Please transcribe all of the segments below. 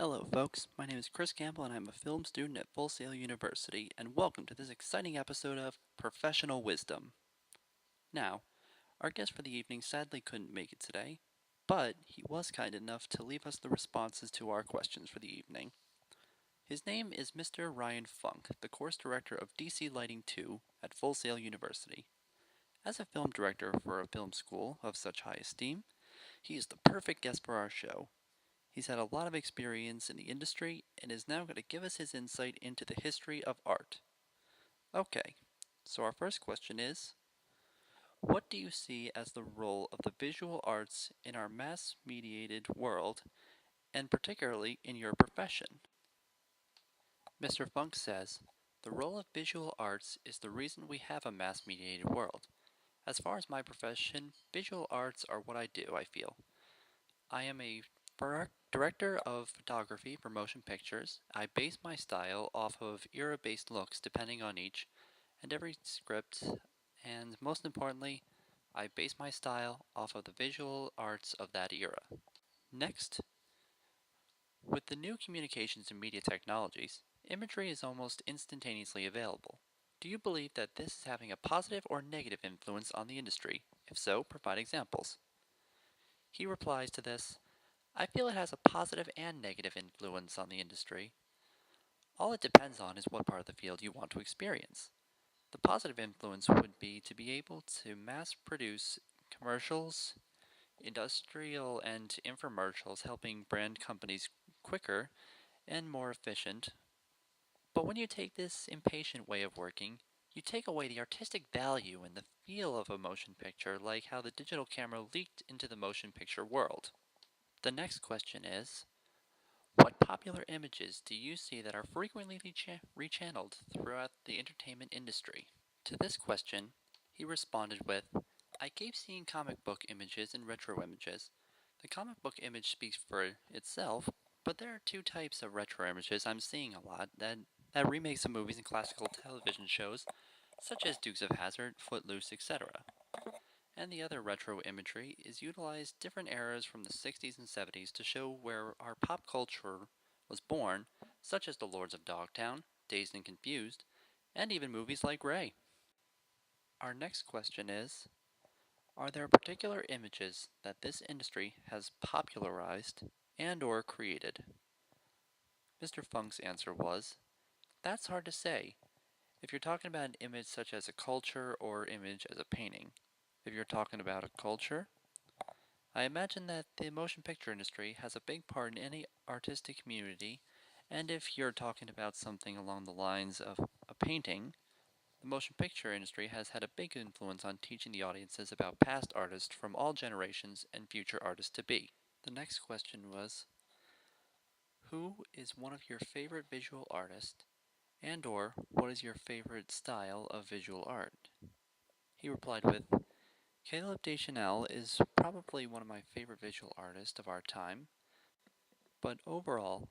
Hello folks, my name is Chris Campbell and I'm a film student at Full Sail University, and welcome to this exciting episode of Professional Wisdom. Now, our guest for the evening sadly couldn't make it today, but he was kind enough to leave us the responses to our questions for the evening. His name is Mr. Ryan Funk, the course director of DC Lighting 2 at Full Sail University. As a film director for a film school of such high esteem, he is the perfect guest for our show. He's had a lot of experience in the industry and is now going to give us his insight into the history of art. Okay, so our first question is, what do you see as the role of the visual arts in our mass mediated world, and particularly in your profession? Mr. Funk says, the role of visual arts is the reason we have a mass mediated world. As far as my profession, visual arts are what I do, I feel. I am a director of photography for motion pictures. I base my style off of era-based looks depending on each and every script, and most importantly, I base my style off of the visual arts of that era. Next, with the new communications and media technologies, imagery is almost instantaneously available. Do you believe that this is having a positive or negative influence on the industry? If so, provide examples. He replies to this, I feel it has a positive and negative influence on the industry. All it depends on is what part of the field you want to experience. The positive influence would be to be able to mass produce commercials, industrial and infomercials, helping brand companies quicker and more efficient. But when you take this impatient way of working, you take away the artistic value and the feel of a motion picture, like how the digital camera leaked into the motion picture world. The next question is, what popular images do you see that are frequently rechanneled throughout the entertainment industry? To this question, he responded with, I keep seeing comic book images and retro images. The comic book image speaks for itself, but there are two types of retro images I'm seeing a lot that remakes of movies and classical television shows, such as Dukes of Hazzard, Footloose, etc. And the other retro imagery is utilized different eras from the 60s and 70s to show where our pop culture was born, such as The Lords of Dogtown, Dazed and Confused, and even movies like Ray. Our next question is, are there particular images that this industry has popularized and or created? Mr. Funk's answer was, that's hard to say. If you're talking about an image such as a culture or image as a painting. If you're talking about a culture, I imagine that the motion picture industry has a big part in any artistic community, and if you're talking about something along the lines of a painting, the motion picture industry has had a big influence on teaching the audiences about past artists from all generations and future artists to be. The next question was, who is one of your favorite visual artists, and or what is your favorite style of visual art? He replied with, Caleb Deschanel is probably one of my favorite visual artists of our time, but overall,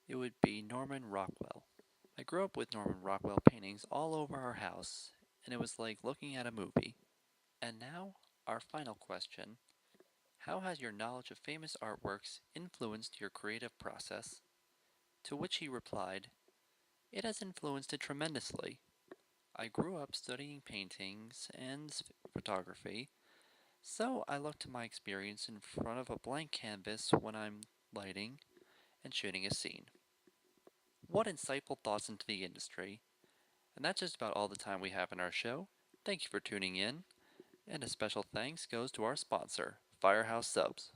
it would be Norman Rockwell. I grew up with Norman Rockwell paintings all over our house, and it was like looking at a movie. And now, our final question. How has your knowledge of famous artworks influenced your creative process? To which he replied, it has influenced it tremendously. I grew up studying paintings and photography, so I look to my experience in front of a blank canvas when I'm lighting and shooting a scene. What insightful thoughts into the industry. And that's just about all the time we have in our show. Thank you for tuning in, and a special thanks goes to our sponsor, Firehouse Subs.